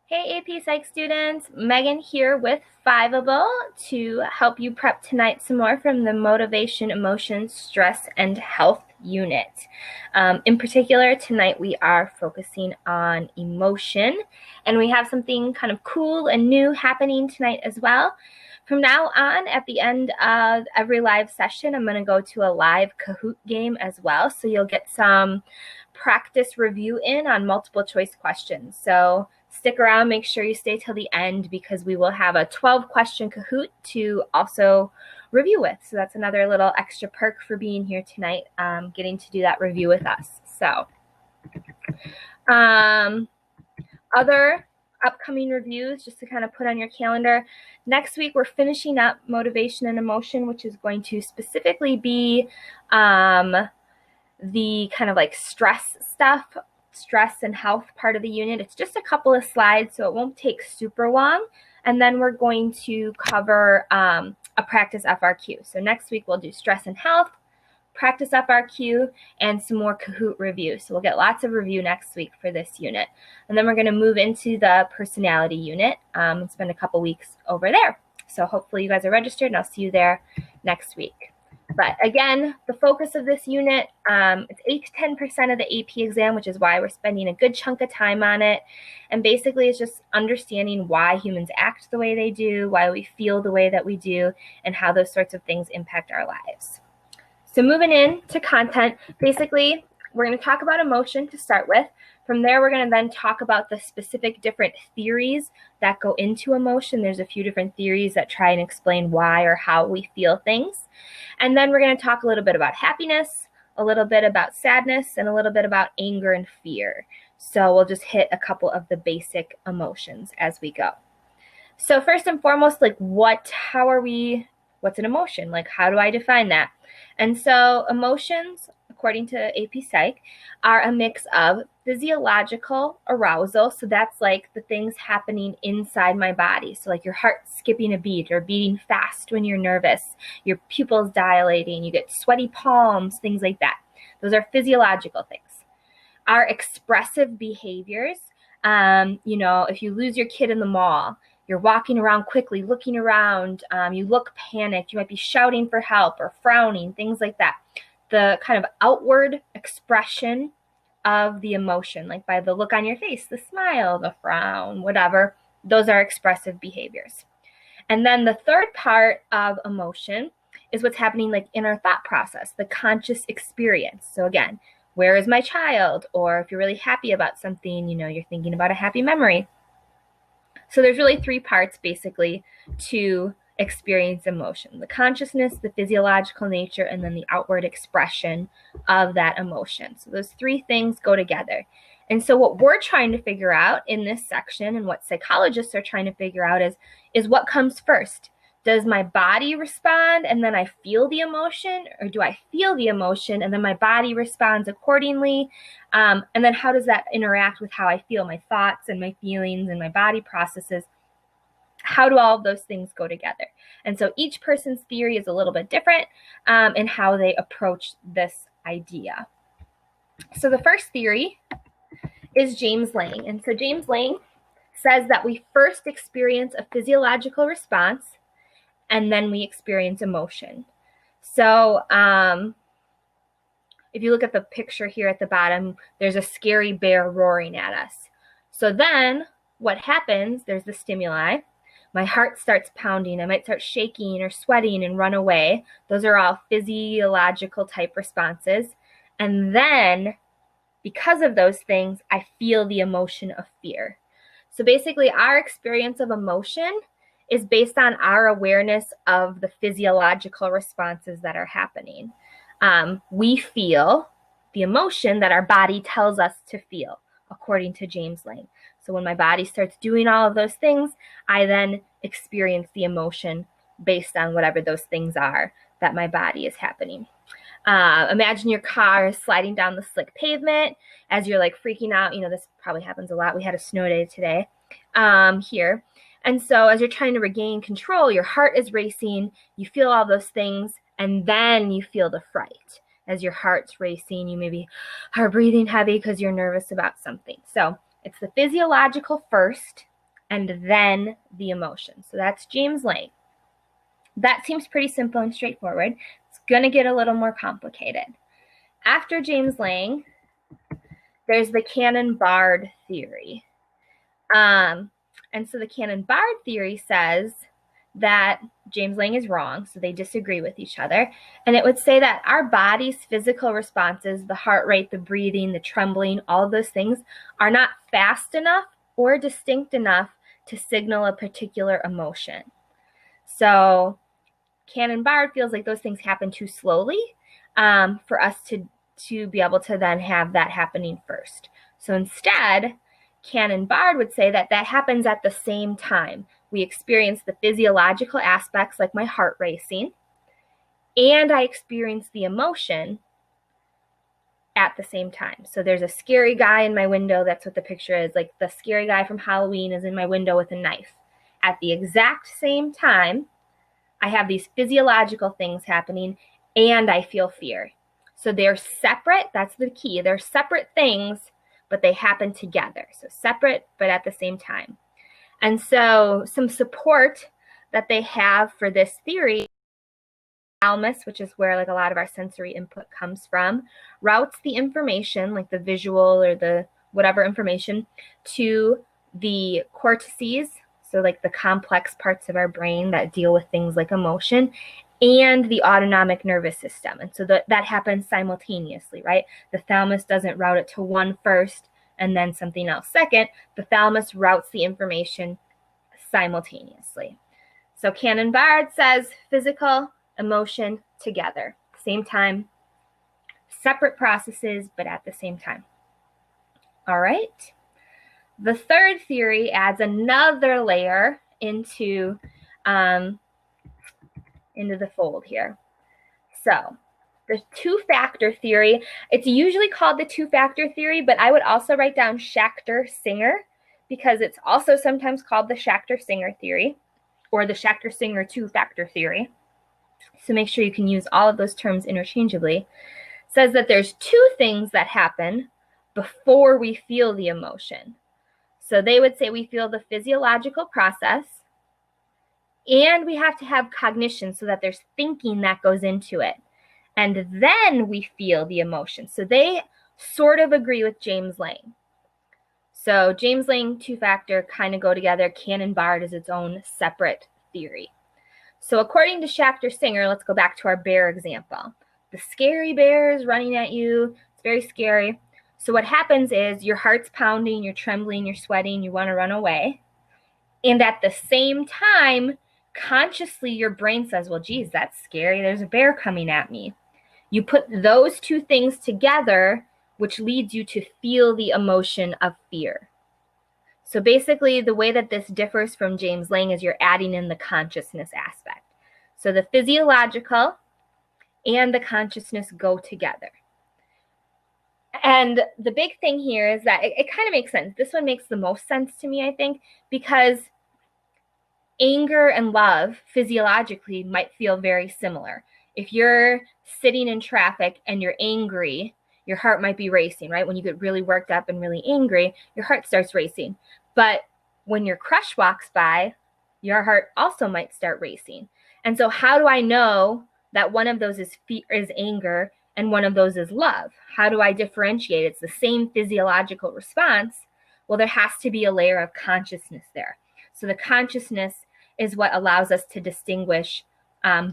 Hey AP Psych students, Megan here with Fiveable to help you prep tonight some more from the Motivation, Emotions, Stress, and Health unit. In particular, tonight we are focusing on emotion, and we have something kind of cool and new happening tonight as well. From now on, at the end of every live session, I'm going to go to a live Kahoot game as well, so you'll get some practice review in on multiple choice questions. So stick around, make sure you stay till the end because we will have a 12-question Kahoot to also review with. So that's another little extra perk for being here tonight, getting to do that review with us. So other upcoming reviews, just to kind of put on your calendar. Next week, we're finishing up Motivation and Emotion, which is going to specifically be the kind of like stress stuff, stress and health part of the unit. It's just a couple of slides, so it won't take super long. And then we're going to cover a practice FRQ. So next week we'll do stress and health, practice FRQ, and some more Kahoot review. So we'll get lots of review next week for this unit. And then we're going to move into the personality unit and spend a couple weeks over there. So hopefully you guys are registered, and I'll see you there next week. But again, the focus of this unit, it's 8 to 10% of the AP exam, which is why we're spending a good chunk of time on it. And basically, it's just understanding why humans act the way they do, why we feel the way that we do, and how those sorts of things impact our lives. So moving into content, basically, we're going to talk about emotion to start with. From there, we're going to then talk about the specific different theories that go into emotion. There's a few different theories that try and explain why or how we feel things. And then we're going to talk a little bit about happiness, a little bit about sadness, and a little bit about anger and fear. So we'll just hit a couple of the basic emotions as we go. So first and foremost, what's an emotion? Like, how do I define that? And so emotions, according to AP Psych, are a mix of physiological arousal. So that's like the things happening inside my body. So like your heart skipping a beat or beating fast when you're nervous, your pupils dilating, you get sweaty palms, things like that. Those are physiological things. Our expressive behaviors, if you lose your kid in the mall, you're walking around quickly, looking around, you look panicked, you might be shouting for help or frowning, things like that. The kind of outward expression of the emotion, like by the look on your face, the smile, the frown, whatever, those are expressive behaviors. And then the third part of emotion is what's happening like in our thought process, the conscious experience. So again, where is my child? Or if you're really happy about something, you're thinking about a happy memory. So there's really three parts basically to experience emotion: the consciousness, the physiological nature, and then the outward expression of that emotion. So those three things go together. And so what we're trying to figure out in this section, and what psychologists are trying to figure out, is what comes first. Does my body respond and then I feel the emotion, or do I feel the emotion and then my body responds accordingly? And then how does that interact with how I feel, my thoughts and my feelings and my body processes? How do all of those things go together? And so each person's theory is a little bit different in how they approach this idea. So the first theory is James-Lange. And so James-Lange says that we first experience a physiological response and then we experience emotion. So if you look at the picture here at the bottom, there's a scary bear roaring at us. So then what happens, there's the stimuli. My heart starts pounding. I might start shaking or sweating and run away. Those are all physiological type responses. And then because of those things, I feel the emotion of fear. So basically our experience of emotion is based on our awareness of the physiological responses that are happening. We feel the emotion that our body tells us to feel, according to James-Lange. So when my body starts doing all of those things, I then experience the emotion based on whatever those things are that my body is happening. Imagine your car is sliding down the slick pavement as you're like freaking out. This probably happens a lot. We had a snow day today here. And so as you're trying to regain control, your heart is racing, you feel all those things, and then you feel the fright. As your heart's racing, you maybe are breathing heavy because you're nervous about something. So it's the physiological first, and then the emotion. So that's James-Lange. That seems pretty simple and straightforward. It's going to get a little more complicated. After James-Lange, there's the Cannon-Bard theory. And so the Cannon-Bard theory says that James-Lange is wrong, so they disagree with each other. And it would say that our body's physical responses, the heart rate, the breathing, the trembling, all of those things are not fast enough or distinct enough to signal a particular emotion. So Cannon-Bard feels like those things happen too slowly for us to be able to then have that happening first. So instead, Cannon-Bard would say that that happens at the same time. We experience the physiological aspects like my heart racing, and I experience the emotion at the same time. So there's a scary guy in my window. That's what the picture is. Like the scary guy from Halloween is in my window with a knife. At the exact same time, I have these physiological things happening and I feel fear. So they're separate. That's the key. They're separate things, but they happen together. So separate, but at the same time. And so some support that they have for this theory, thalamus, which is where like a lot of our sensory input comes from, routes the information, like the visual or the whatever information, to the cortices, so like the complex parts of our brain that deal with things like emotion, and the autonomic nervous system. And so that happens simultaneously, right? The thalamus doesn't route it to one first and then something else second. The thalamus routes the information simultaneously. So Cannon-Bard says physical, emotion together, same time, separate processes, but at the same time. All right. The third theory adds another layer into the fold here. So the two-factor theory, it's usually called the two-factor theory, but I would also write down Schachter-Singer because it's also sometimes called the Schachter-Singer theory or the Schachter-Singer two-factor theory. So make sure you can use all of those terms interchangeably. It says that there's two things that happen before we feel the emotion. So they would say we feel the physiological process, and we have to have cognition so that there's thinking that goes into it. And then we feel the emotion. So they sort of agree with James-Lange. So James-Lange two-factor kind of go together. Cannon-Bard is its own separate theory. So according to Schachter-Singer, let's go back to our bear example. The scary bear is running at you. It's very scary. So what happens is your heart's pounding, you're trembling, you're sweating, you want to run away. And at the same time, consciously your brain says, well, geez, that's scary. There's a bear coming at me. You put those two things together, which leads you to feel the emotion of fear. So basically, the way that this differs from James-Lange is you're adding in the consciousness aspect. So the physiological and the consciousness go together. And the big thing here is that it kind of makes sense. This one makes the most sense to me, I think, because anger and love physiologically might feel very similar. If you're sitting in traffic and you're angry, your heart might be racing, right? When you get really worked up and really angry, your heart starts racing. But when your crush walks by, your heart also might start racing. And so how do I know that one of those is anger and one of those is love? How do I differentiate? It's the same physiological response. Well, there has to be a layer of consciousness there. So the consciousness is what allows us to distinguish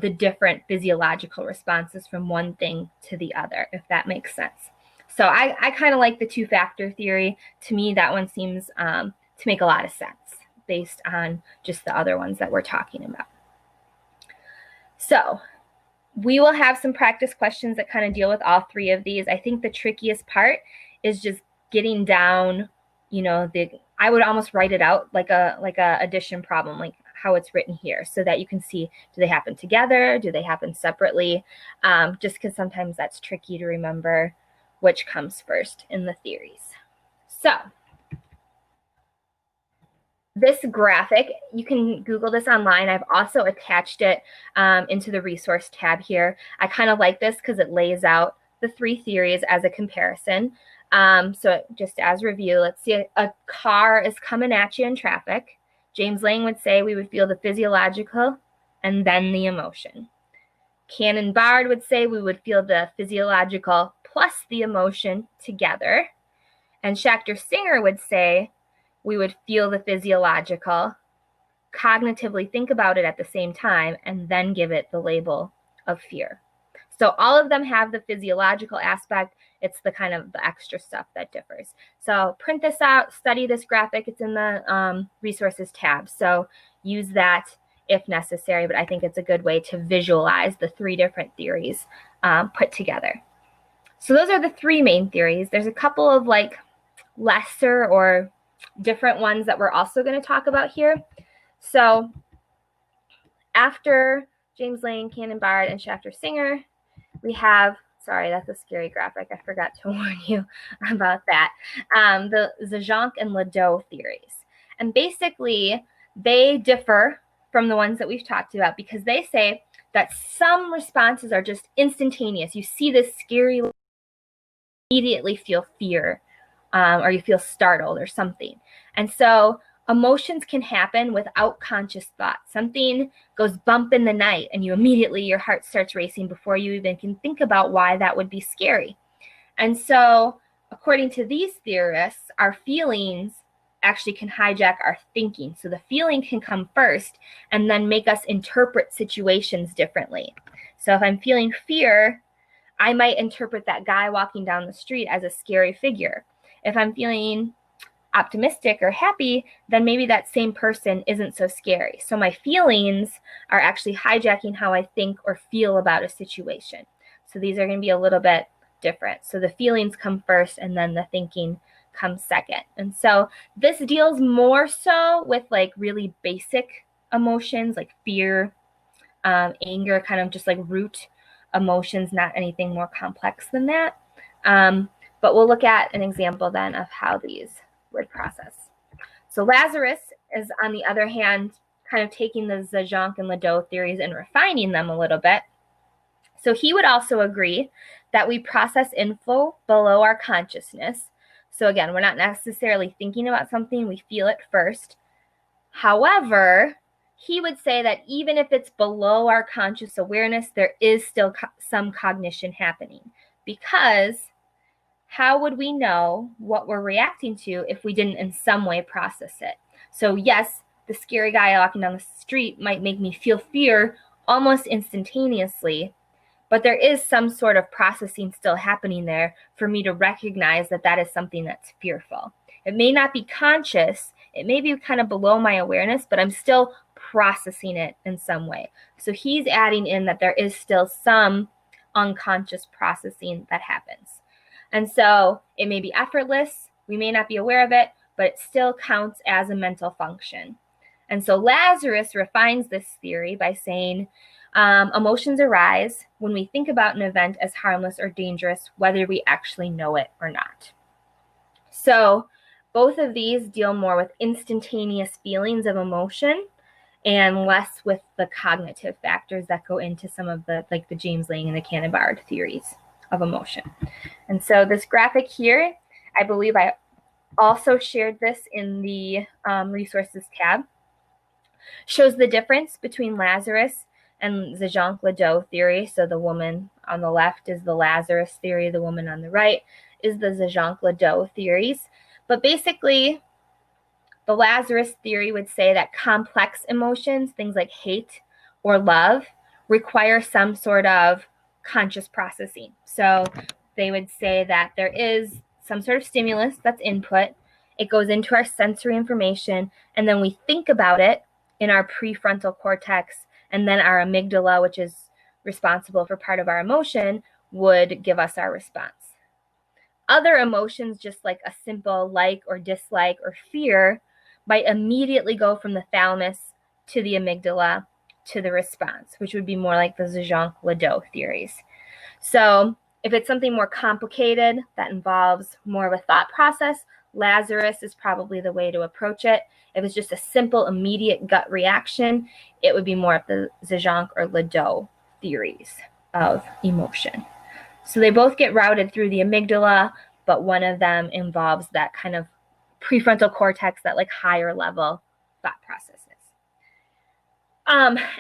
the different physiological responses from one thing to the other, if that makes sense. So I kind of like the two-factor theory. To me, that one seems to make a lot of sense based on just the other ones that we're talking about. So we will have some practice questions that kind of deal with all three of these. I think the trickiest part is just getting down, I would almost write it out like a addition problem, like how it's written here, so that you can see, do they happen together? Do they happen separately? Just because sometimes that's tricky to remember which comes first in the theories. So this graphic, you can Google this online. I've also attached it into the resource tab here. I kind of like this because it lays out the three theories as a comparison. So just as review, let's see, a car is coming at you in traffic. James-Lange would say we would feel the physiological and then the emotion. Cannon-Bard would say we would feel the physiological plus the emotion together. And Schachter-Singer would say we would feel the physiological, cognitively think about it at the same time, and then give it the label of fear. So all of them have the physiological aspect. It's the kind of the extra stuff that differs. So print this out, study this graphic. It's in the resources tab. So use that if necessary, but I think it's a good way to visualize the three different theories put together. So those are the three main theories. There's a couple of like lesser or different ones that we're also going to talk about here. So after James-Lange, Cannon-Bard, and Schachter-Singer, we have, sorry, that's a scary graphic. I forgot to warn you about that. The Zajonc and LeDoux theories. And basically, they differ from the ones that we've talked about because they say that some responses are just instantaneous. You see this scary, immediately feel fear, or you feel startled or something. And so emotions can happen without conscious thought. Something goes bump in the night and you immediately, your heart starts racing before you even can think about why that would be scary. And so according to these theorists, our feelings actually can hijack our thinking. So the feeling can come first and then make us interpret situations differently. So if I'm feeling fear, I might interpret that guy walking down the street as a scary figure. If I'm feeling optimistic or happy, then maybe that same person isn't so scary. So my feelings are actually hijacking how I think or feel about a situation. So these are going to be a little bit different. So the feelings come first and then the thinking comes second. And so this deals more so with like really basic emotions like fear, anger, kind of just like root emotions, not anything more complex than that. But we'll look at an example then of how these would process. So Lazarus is, on the other hand, kind of taking the Zajonc and LeDoux theories and refining them a little bit. So he would also agree that we process info below our consciousness. So again, we're not necessarily thinking about something, we feel it first. However, he would say that even if it's below our conscious awareness, there is still some cognition happening, because how would we know what we're reacting to if we didn't in some way process it? So yes, the scary guy walking down the street might make me feel fear almost instantaneously, but there is some sort of processing still happening there for me to recognize that that is something that's fearful. It may not be conscious, it may be kind of below my awareness, but I'm still processing it in some way. So he's adding in that there is still some unconscious processing that happens. And so it may be effortless, we may not be aware of it, but it still counts as a mental function. And so Lazarus refines this theory by saying emotions arise when we think about an event as harmless or dangerous, whether we actually know it or not. So both of these deal more with instantaneous feelings of emotion and less with the cognitive factors that go into some of the, like the James-Lange and the Cannon-Bard theories of emotion. And so this graphic here, I believe I also shared this in the resources tab, shows the difference between Lazarus and Zajonc-LeDoux theory. So the woman on the left is the Lazarus theory, the woman on the right is the Zajonc-LeDoux theories. But basically, the Lazarus theory would say that complex emotions, things like hate or love, require some sort of conscious processing. So they would say that there is some sort of stimulus that's input, it goes into our sensory information, and then we think about it in our prefrontal cortex, and then our amygdala, which is responsible for part of our emotion, would give us our response. Other emotions, just like a simple like or dislike or fear, might immediately go from the thalamus to the amygdala to the response, which would be more like the Zajonc-LeDoux theories. So if it's something more complicated that involves more of a thought process, Lazarus is probably the way to approach it. If it's just a simple, immediate gut reaction, it would be more of the Zajonc or LeDoux theories of emotion. So they both get routed through the amygdala, but one of them involves that kind of prefrontal cortex, that like higher level thought processes.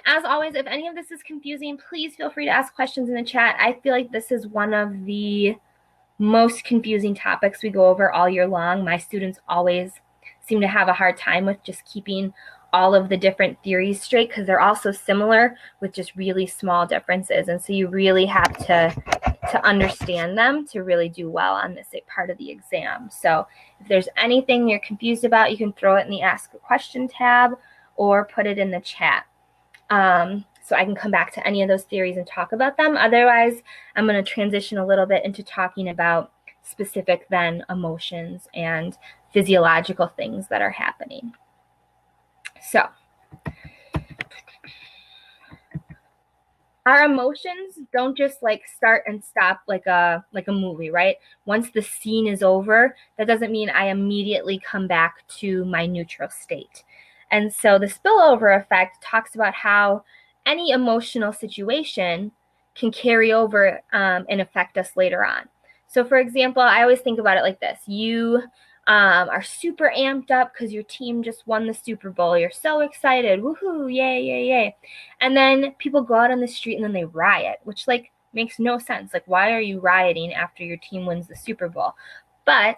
As always, if any of this is confusing, please feel free to ask questions in the chat. I feel like this is one of the most confusing topics we go over all year long. My students always seem to have a hard time with just keeping all of the different theories straight because they're all so similar with just really small differences. And so you really have to understand them to really do well on this part of the exam. So if there's anything you're confused about, you can throw it in the Ask a Question tab or put it in the chat. So I can come back to any of those theories and talk about them. Otherwise, I'm going to transition a little bit into talking about specific then emotions and physiological things that are happening. So our emotions don't just like start and stop like a movie, right? Once the scene is over, that doesn't mean I immediately come back to my neutral state. And so the spillover effect talks about how any emotional situation can carry over and affect us later on. So for example, I always think about it like this. You are super amped up because your team just won the Super Bowl. You're so excited. Woohoo, yay, yay, yay. And then people go out on the street and then they riot, which like makes no sense. Like, why are you rioting after your team wins the Super Bowl? But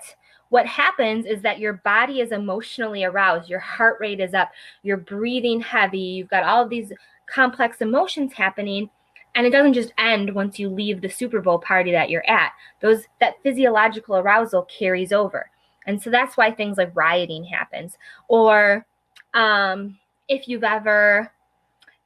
what happens is that your body is emotionally aroused. Your heart rate is up. You're breathing heavy. You've got all of these complex emotions happening. And it doesn't just end once you leave the Super Bowl party that you're at. That physiological arousal carries over. And so that's why things like rioting happens. Or if you've ever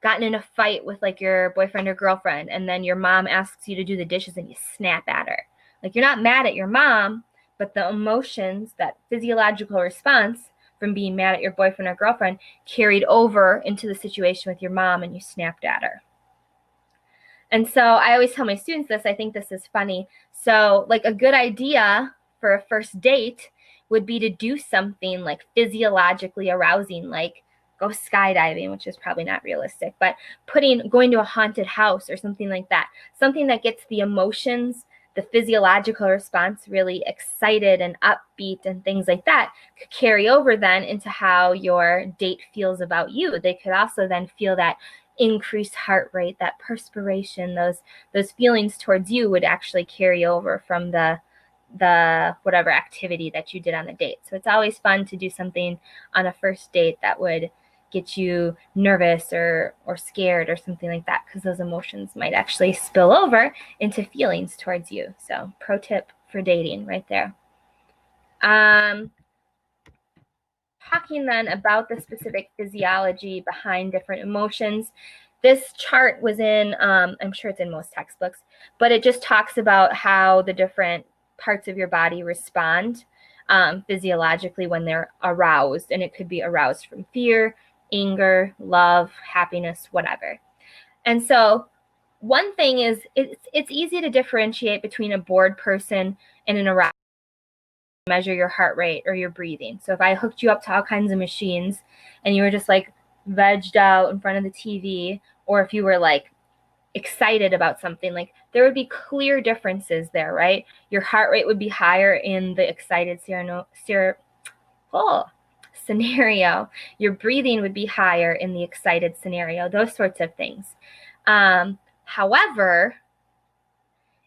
gotten in a fight with like your boyfriend or girlfriend, and then your mom asks you to do the dishes and you snap at her. Like, you're not mad at your mom, but the emotions, that physiological response from being mad at your boyfriend or girlfriend carried over into the situation with your mom and you snapped at her. And so I always tell my students this. I think this is funny. So like a good idea for a first date would be to do something like physiologically arousing, like go skydiving, which is probably not realistic, but going to a haunted house or something like that. Something that gets the emotions, the physiological response really excited and upbeat and things like that could carry over then into how your date feels about you. They could also then feel that increased heart rate, that perspiration, those feelings towards you would actually carry over from the whatever activity that you did on the date. So it's always fun to do something on a first date that would get you nervous or scared or something like that, because those emotions might actually spill over into feelings towards you. So pro tip for dating right there. Talking then about the specific physiology behind different emotions. This chart was in, I'm sure it's in most textbooks, but it just talks about how the different parts of your body respond physiologically when they're aroused. And it could be aroused from fear, anger, love, happiness, whatever. And so one thing is it's easy to differentiate between a bored person and an aroused. Measure your heart rate or your breathing. So if I hooked you up to all kinds of machines and you were just like vegged out in front of the TV, or if you were like excited about something, like there would be clear differences there, right? Your heart rate would be higher in the excited scenario. Your breathing would be higher in the excited scenario, those sorts of things. However,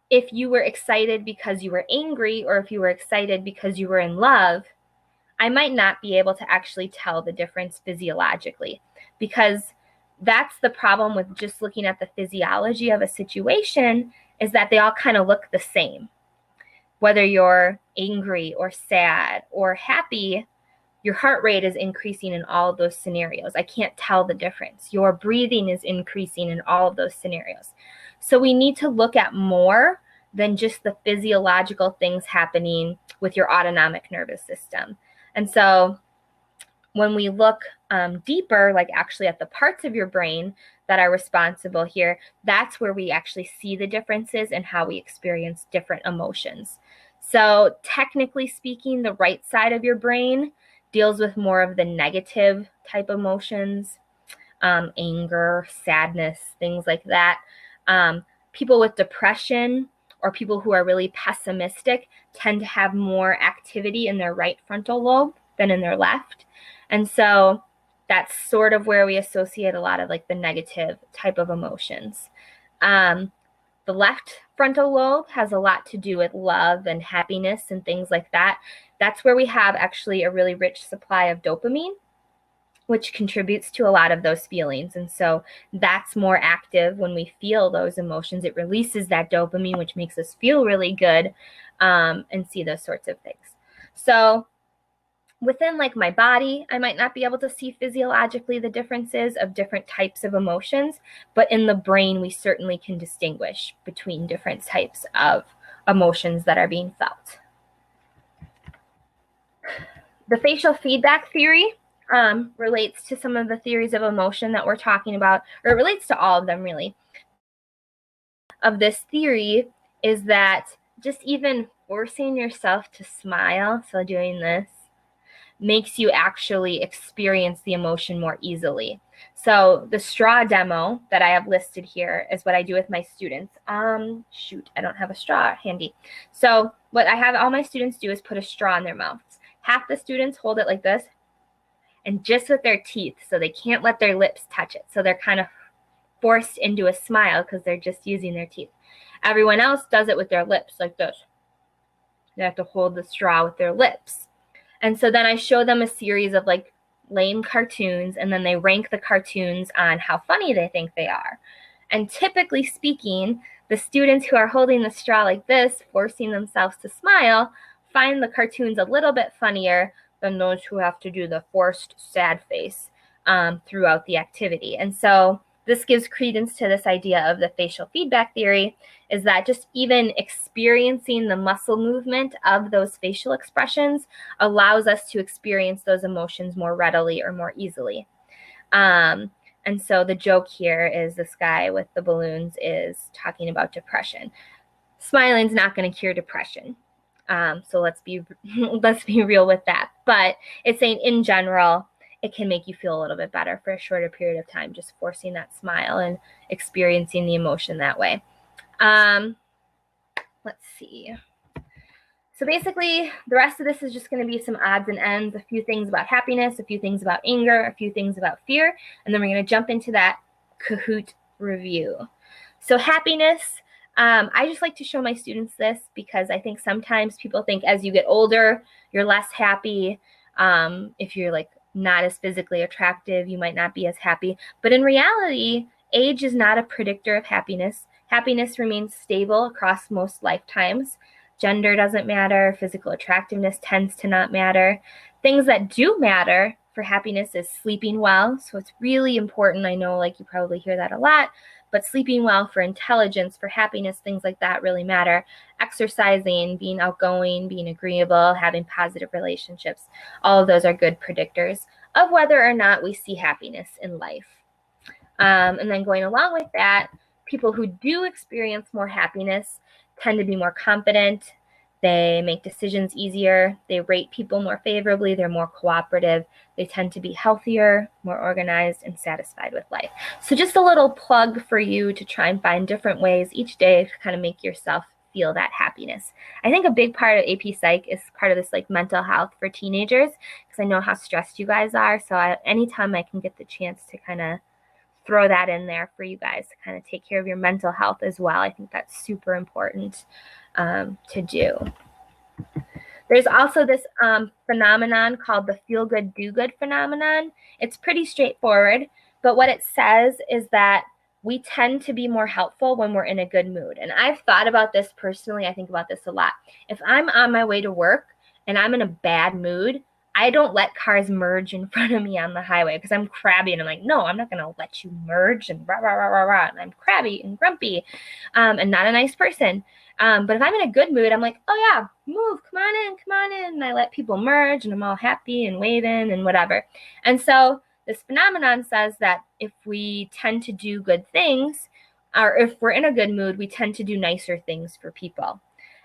if you were excited because you were angry, or if you were excited because you were in love, I might not be able to actually tell the difference physiologically, because that's the problem with just looking at the physiology of a situation, is that they all kind of look the same. Whether you're angry or sad or happy, your heart rate is increasing in all of those scenarios. I can't tell the difference. Your breathing is increasing in all of those scenarios. So we need to look at more than just the physiological things happening with your autonomic nervous system. And so when we look deeper, like actually at the parts of your brain that are responsible here, that's where we actually see the differences in how we experience different emotions. So technically speaking, the right side of your brain deals with more of the negative type emotions, anger, sadness, things like that. People with depression or people who are really pessimistic tend to have more activity in their right frontal lobe than in their left. And so that's sort of where we associate a lot of like the negative type of emotions. The left frontal lobe has a lot to do with love and happiness and things like that. That's where we have actually a really rich supply of dopamine, which contributes to a lot of those feelings. And so that's more active when we feel those emotions. It releases that dopamine, which makes us feel really good, and see those sorts of things. So within like my body, I might not be able to see physiologically the differences of different types of emotions, but in the brain, we certainly can distinguish between different types of emotions that are being felt. The facial feedback theory relates to some of the theories of emotion that we're talking about, or it relates to all of them really. Of this theory is that just even forcing yourself to smile, so doing this, makes you actually experience the emotion more easily. So the straw demo that I have listed here is what I do with my students. Shoot, I don't have a straw handy. So what I have all my students do is put a straw in their mouths. Half the students hold it like this, and just with their teeth, so they can't let their lips touch it. So they're kind of forced into a smile because they're just using their teeth. Everyone else does it with their lips like this. They have to hold the straw with their lips. And so then I show them a series of like lame cartoons, and then they rank the cartoons on how funny they think they are. And typically speaking, the students who are holding the straw like this, forcing themselves to smile, find the cartoons a little bit funnier than those who have to do the forced sad face throughout the activity. And so this gives credence to this idea of the facial feedback theory, is that just even experiencing the muscle movement of those facial expressions allows us to experience those emotions more readily or more easily. And so the joke here is this guy with the balloons is talking about depression. Smiling's not going to cure depression. So let's be real with that. But it's saying in general, it can make you feel a little bit better for a shorter period of time, just forcing that smile and experiencing the emotion that way. Let's see. So basically, the rest of this is just going to be some odds and ends, a few things about happiness, a few things about anger, a few things about fear, and then we're going to jump into that Kahoot review. So happiness, I just like to show my students this because I think sometimes people think as you get older, you're less happy. If you're like not as physically attractive, you might not be as happy. But in reality, age is not a predictor of happiness. Happiness remains stable across most lifetimes. Gender doesn't matter. Physical attractiveness tends to not matter. Things that do matter for happiness is sleeping well. So it's really important. I know like you probably hear that a lot, but sleeping well for intelligence, for happiness, things like that really matter. Exercising, being outgoing, being agreeable, having positive relationships, all of those are good predictors of whether or not we see happiness in life. And then going along with that, people who do experience more happiness tend to be more confident. They make decisions easier. They rate people more favorably. They're more cooperative. They tend to be healthier, more organized, and satisfied with life. So just a little plug for you to try and find different ways each day to kind of make yourself feel that happiness. I think a big part of AP Psych is part of this like mental health for teenagers, because I know how stressed you guys are. So anytime I can get the chance to kind of throw that in there for you guys to kind of take care of your mental health as well, I think that's super important to do. There's also this phenomenon called the feel good, do good phenomenon. It's pretty straightforward, but what it says is that we tend to be more helpful when we're in a good mood. And I've thought about this personally. I think about this a lot. If I'm on my way to work and I'm in a bad mood, I don't let cars merge in front of me on the highway because I'm crabby and I'm like, no, I'm not going to let you merge and rah, rah, rah, rah, rah. And I'm crabby and grumpy and not a nice person. But if I'm in a good mood, I'm like, oh yeah, move, come on in. And I let people merge and I'm all happy and waving and whatever. And so this phenomenon says that if we tend to do good things, or if we're in a good mood, we tend to do nicer things for people.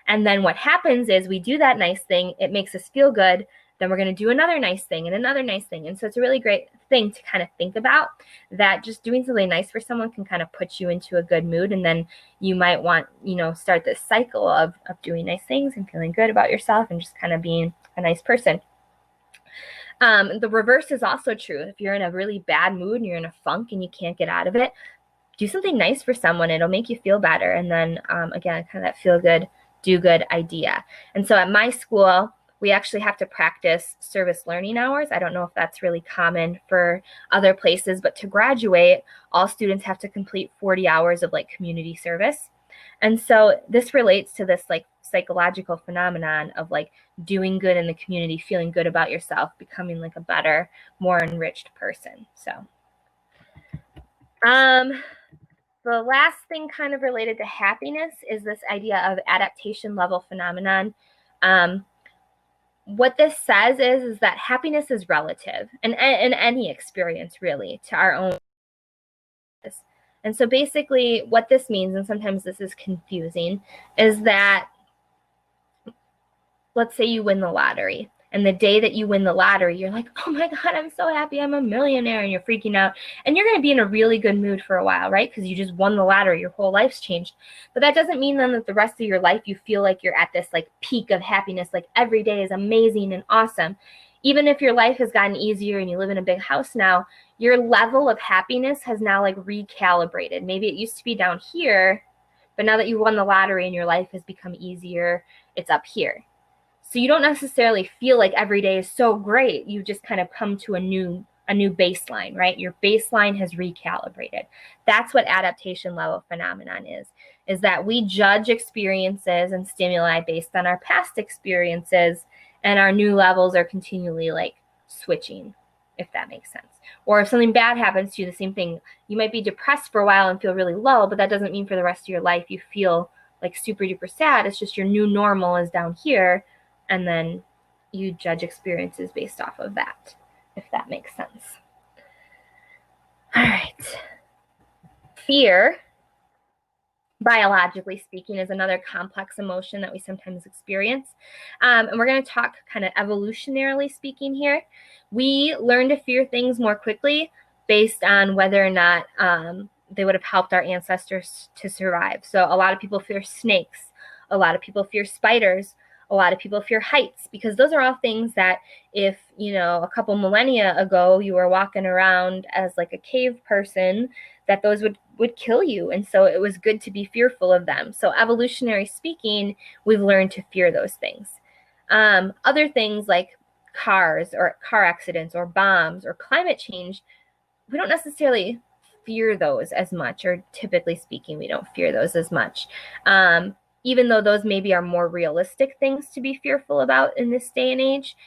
And then what happens is we do that nice thing, it makes us feel good. Then we're going to do another nice thing and another nice thing. And so it's a really great thing to kind of think about, that just doing something nice for someone can kind of put you into a good mood. And then you might want, start this cycle of doing nice things and feeling good about yourself and just kind of being a nice person. The reverse is also true. If you're in a really bad mood and you're in a funk and you can't get out of it, do something nice for someone. It'll make you feel better. And then again, kind of that feel good, do good idea. And so at my school, we actually have to practice service learning hours. I don't know if that's really common for other places, but to graduate, all students have to complete 40 hours of like community service. And so this relates to this like psychological phenomenon of like doing good in the community, feeling good about yourself, becoming like a better, more enriched person. So the last thing kind of related to happiness is this idea of adaptation-level phenomenon. What this says is that happiness is relative in any experience really to our own. And so basically what this means, and sometimes this is confusing, is that let's say you win the lottery. And the day that you win the lottery, you're like, oh my God, I'm so happy I'm a millionaire, and you're freaking out. And you're going to be in a really good mood for a while, right? Because you just won the lottery, your whole life's changed. But that doesn't mean then that the rest of your life you feel like you're at this like peak of happiness, like every day is amazing and awesome. Even if your life has gotten easier and you live in a big house now, your level of happiness has now like recalibrated. Maybe it used to be down here, but now that you won the lottery and your life has become easier, it's up here. So you don't necessarily feel like every day is so great. You just kind of come to a new baseline, right? Your baseline has recalibrated. That's what adaptation level phenomenon is that we judge experiences and stimuli based on our past experiences, and our new levels are continually like switching, if that makes sense. Or if something bad happens to you, the same thing. You might be depressed for a while and feel really low, but that doesn't mean for the rest of your life you feel like super duper sad. It's just your new normal is down here. And then you judge experiences based off of that, if that makes sense. All right. Fear, biologically speaking, is another complex emotion that we sometimes experience. And we're going to talk kind of evolutionarily speaking here. We learn to fear things more quickly based on whether or not they would have helped our ancestors to survive. So a lot of people fear snakes. A lot of people fear spiders. A lot of people fear heights, because those are all things that if, you know, a couple millennia ago you were walking around as like a cave person, that those would kill you. And so it was good to be fearful of them. So evolutionary speaking, we've learned to fear those things. Other things like cars or car accidents or bombs or climate change, we don't necessarily fear those as much, or typically speaking, we don't fear those as much. Even though those maybe are more realistic things to be fearful about in this day and age,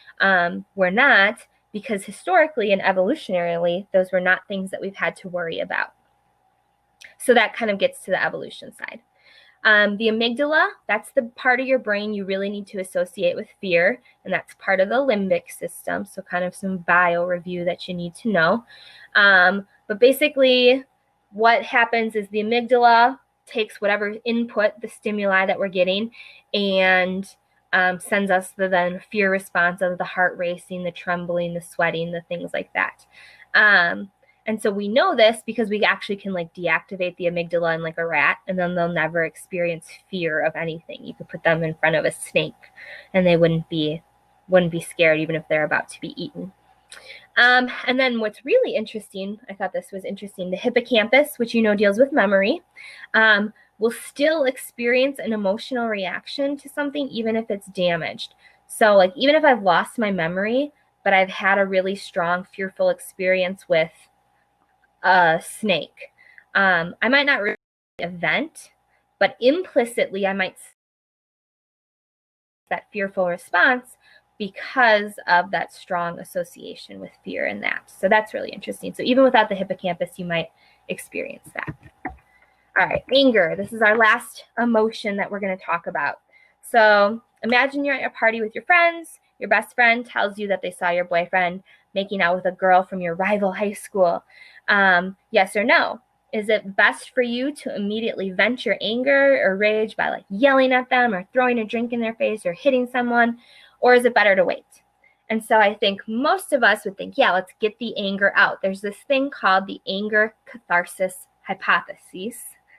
we're not, because historically and evolutionarily, those were not things that we've had to worry about. So that kind of gets to the evolution side. The amygdala, that's the part of your brain you really need to associate with fear, and that's part of the limbic system, so kind of some bio review that you need to know. But basically, what happens is the amygdala takes whatever input, the stimuli that we're getting, and sends us the then fear response of the heart racing, the trembling, the sweating, the things like that. And so we know this because we actually can like deactivate the amygdala in like a rat, and then they'll never experience fear of anything. You could put them in front of a snake and they wouldn't be scared even if they're about to be eaten. And then what's really interesting, I thought this was interesting, the hippocampus, which you know deals with memory, will still experience an emotional reaction to something even if it's damaged. So like even if I've lost my memory, but I've had a really strong fearful experience with a snake, I might not remember the event, but implicitly I might that fearful response because of that strong association with fear in that. So that's really interesting. So even without the hippocampus, you might experience that. All right, anger. This is our last emotion that we're going to talk about. So imagine you're at a party with your friends. Your best friend tells you that they saw your boyfriend making out with a girl from your rival high school. Yes or no? Is it best for you to immediately vent your anger or rage by like yelling at them or throwing a drink in their face or hitting someone? Or is it better to wait? And so I think most of us would think, yeah, let's get the anger out. There's this thing called the anger catharsis hypothesis.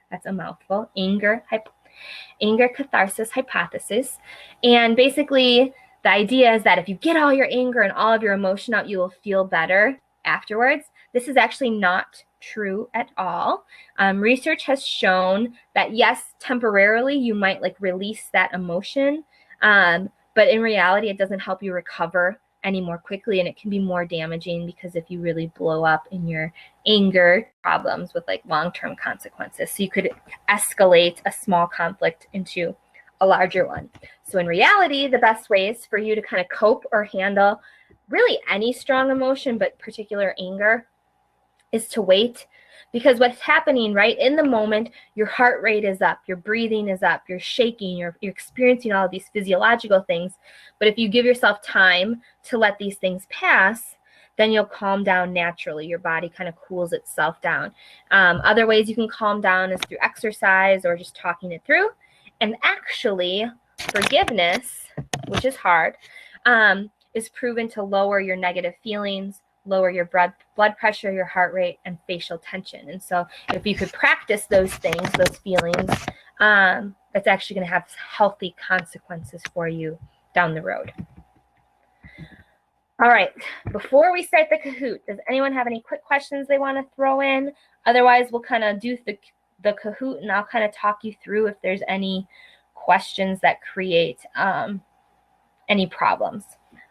That's a mouthful. Anger catharsis hypothesis. And basically the idea is that if you get all your anger and all of your emotion out, you will feel better afterwards. This is actually not true at all. Research has shown that yes, temporarily you might like release that emotion, but in reality, it doesn't help you recover any more quickly, and it can be more damaging because if you really blow up in your anger, problems with like long-term consequences. So you could escalate a small conflict into a larger one. So in reality, the best ways for you to kind of cope or handle really any strong emotion, but particular anger, is to wait. Because what's happening right in the moment, your heart rate is up, your breathing is up, you're shaking, you're experiencing all of these physiological things. But if you give yourself time to let these things pass, then you'll calm down naturally. Your body kind of cools itself down. Other ways you can calm down is through exercise or just talking it through. And actually, forgiveness, which is hard, is proven to lower your negative feelings, lower your blood pressure, your heart rate, and facial tension. And so if you could practice those things, those feelings, that's actually going to have healthy consequences for you down the road. All right, before we start the Kahoot, does anyone have any quick questions they want to throw in? Otherwise, we'll kind of do the Kahoot, and I'll kind of talk you through if there's any questions that create any problems.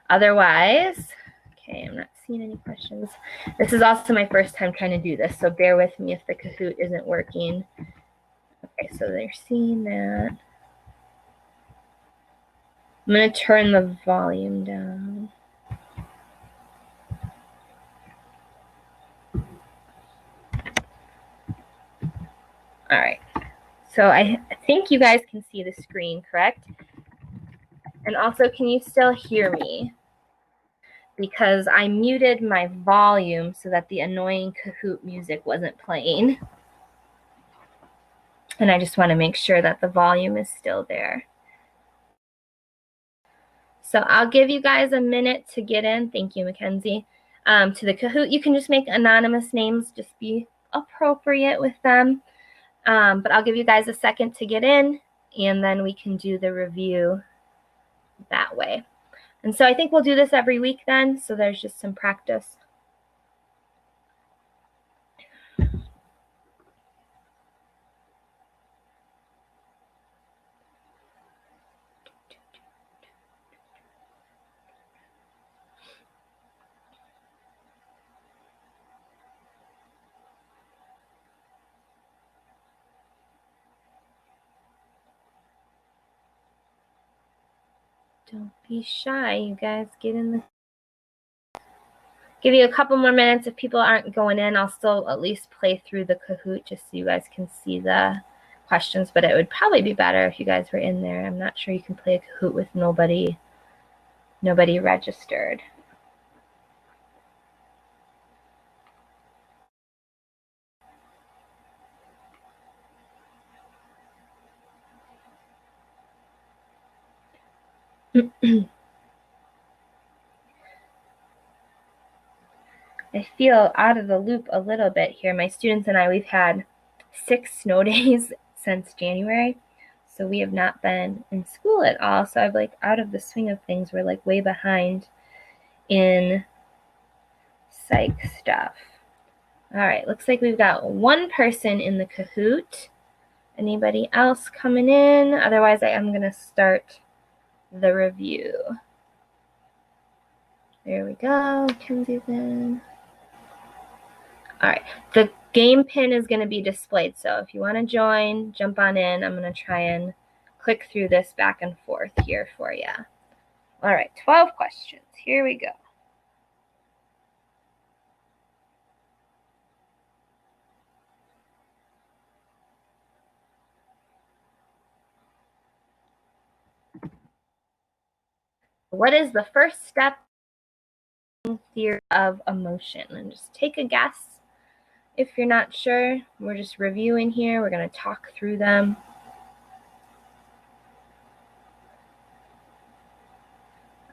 Otherwise, okay, I'm not seeing any questions. This is also my first time trying to do this, so bear with me if the Kahoot isn't working. Okay, so they're seeing that. I'm going to turn the volume down. All right, so I think you guys can see the screen, correct? And also, can you still hear me? Because I muted my volume so that the annoying Kahoot music wasn't playing. And I just want to make sure that the volume is still there. So I'll give you guys a minute to get in. Thank you, Mackenzie. To the Kahoot, you can just make anonymous names. Just be appropriate with them. But I'll give you guys a second to get in, and then we can do the review that way. And so I think we'll do this every week then, so there's just some practice. Don't be shy, you guys. Get in the... Give you a couple more minutes. If people aren't going in, I'll still at least play through the Kahoot just so you guys can see the questions. But it would probably be better if you guys were in there. I'm not sure you can play a Kahoot with nobody registered. I feel out of the loop a little bit here. My students and I, we've had 6 snow days since January. So we have not been in school at all. So I'm like out of the swing of things. We're like way behind in psych stuff. All right, looks like we've got one person in the Kahoot. Anybody else coming in? Otherwise, I am going to start the review. There we go. Kenzie's in. All right, the game pin is going to be displayed. So if you want to join, jump on in. I'm going to try and click through this back and forth here for you. All right, 12 questions. Here we go. What is the first step in theory of emotion? And just take a guess. If you're not sure, we're just reviewing here. We're going to talk through them.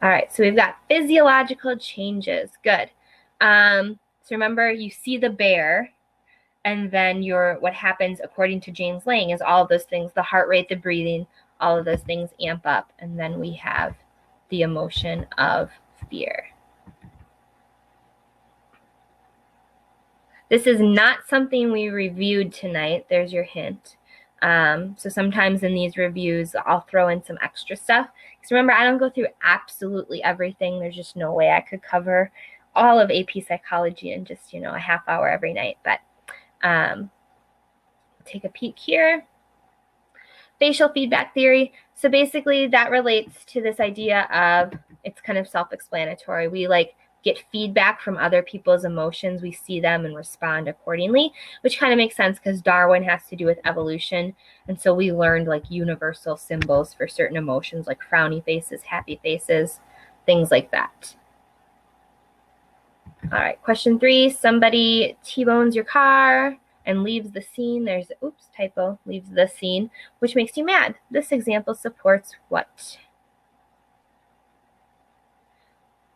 All right, so we've got physiological changes. Good. So remember, you see the bear, and then what happens according to James-Lange is all of those things, the heart rate, the breathing, all of those things amp up, and then we have the emotion of fear. This is not something we reviewed tonight. There's your hint. So sometimes in these reviews, I'll throw in some extra stuff. Because remember, I don't go through absolutely everything. There's just no way I could cover all of AP Psychology in just, a half hour every night. But take a peek here. Facial feedback theory. So basically that relates to this idea of, it's kind of self-explanatory. We get feedback from other people's emotions. We see them and respond accordingly, which kind of makes sense because Darwin has to do with evolution. And so we learned universal symbols for certain emotions, like frowny faces, happy faces, things like that. All right, question 3, somebody T-bones your car and leaves the scene. There's, oops, typo, leaves the scene, which makes you mad. This example supports what?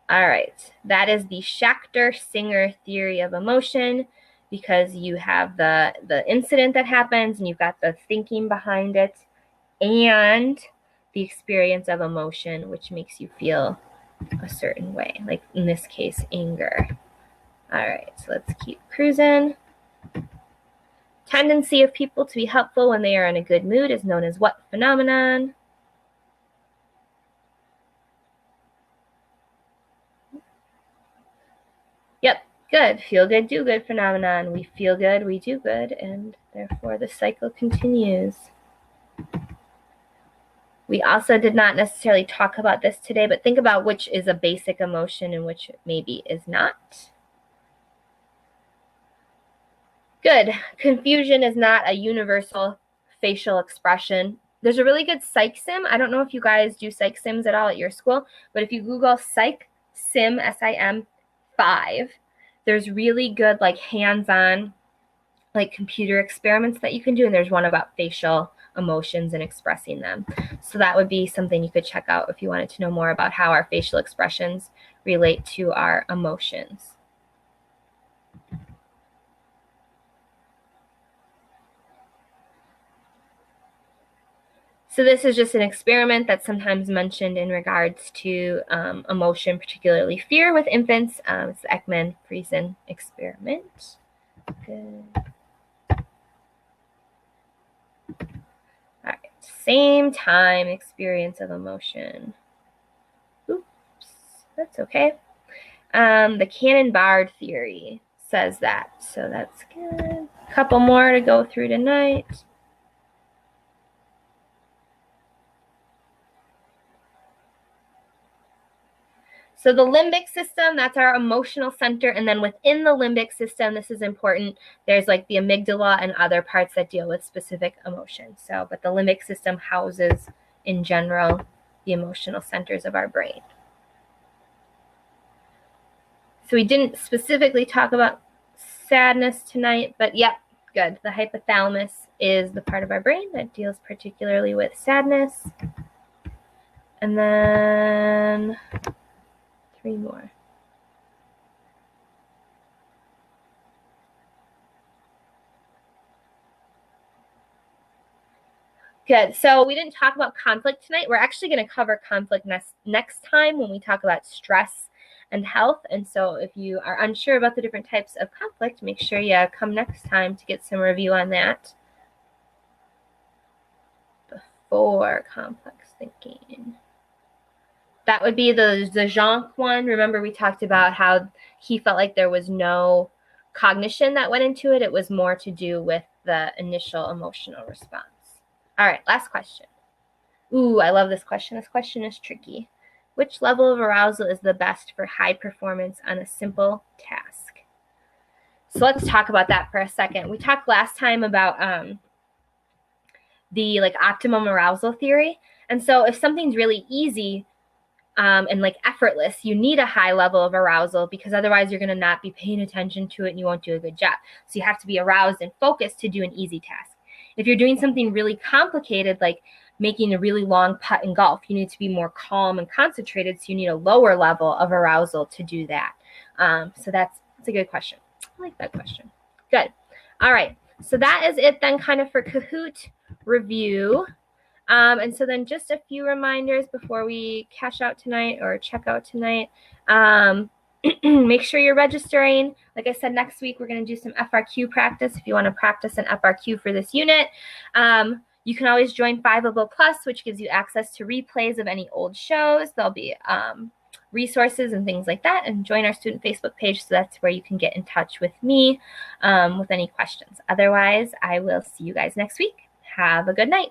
All right, that is the Schachter-Singer theory of emotion, because you have the incident that happens and you've got the thinking behind it and the experience of emotion, which makes you feel a certain way, like in this case, anger. All right, so let's keep cruising. Tendency of people to be helpful when they are in a good mood is known as what phenomenon? Yep, good. Feel good, do good phenomenon. We feel good, we do good, and therefore the cycle continues. We also did not necessarily talk about this today, but think about which is a basic emotion and which maybe is not. Good. Confusion is not a universal facial expression. There's a really good psych sim. I don't know if you guys do psych sims at all at your school, but if you Google psych sim, SIM 5, there's really good hands-on computer experiments that you can do, and there's one about facial emotions and expressing them. So that would be something you could check out if you wanted to know more about how our facial expressions relate to our emotions. So this is just an experiment that's sometimes mentioned in regards to emotion, particularly fear with infants. It's the Ekman-Friesen experiment. Good. All right, same time experience of emotion. Oops, that's okay. The Cannon-Bard theory says that, so that's good. A couple more to go through tonight. So the limbic system, that's our emotional center. And then within the limbic system, this is important, there's the amygdala and other parts that deal with specific emotions. So, but the limbic system houses, in general, the emotional centers of our brain. So we didn't specifically talk about sadness tonight, but yep, good. The hypothalamus is the part of our brain that deals particularly with sadness. And then 3 more. Good. So we didn't talk about conflict tonight. We're actually going to cover conflict next time when we talk about stress and health. And so if you are unsure about the different types of conflict, make sure you come next time to get some review on that. Before complex thinking. That would be the Zajonc one. Remember, we talked about how he felt like there was no cognition that went into it. It was more to do with the initial emotional response. All right, last question. Ooh, I love this question. This question is tricky. Which level of arousal is the best for high performance on a simple task? So let's talk about that for a second. We talked last time about the optimum arousal theory. And so if something's really easy, and effortless, you need a high level of arousal, because otherwise you're going to not be paying attention to it and you won't do a good job. So you have to be aroused and focused to do an easy task. If you're doing something really complicated, like making a really long putt in golf, you need to be more calm and concentrated, so you need a lower level of arousal to do that. So that's a good question. I like that question. Good. All right. So that is it then kind of for Kahoot review. And so then just a few reminders before we cash out tonight or check out tonight. Make sure you're registering. Like I said, next week we're going to do some FRQ practice if you want to practice an FRQ for this unit. You can always join 5 Plus, which gives you access to replays of any old shows. There'll be resources and things like that, and join our student Facebook page, so that's where you can get in touch with me with any questions. Otherwise, I will see you guys next week. Have a good night.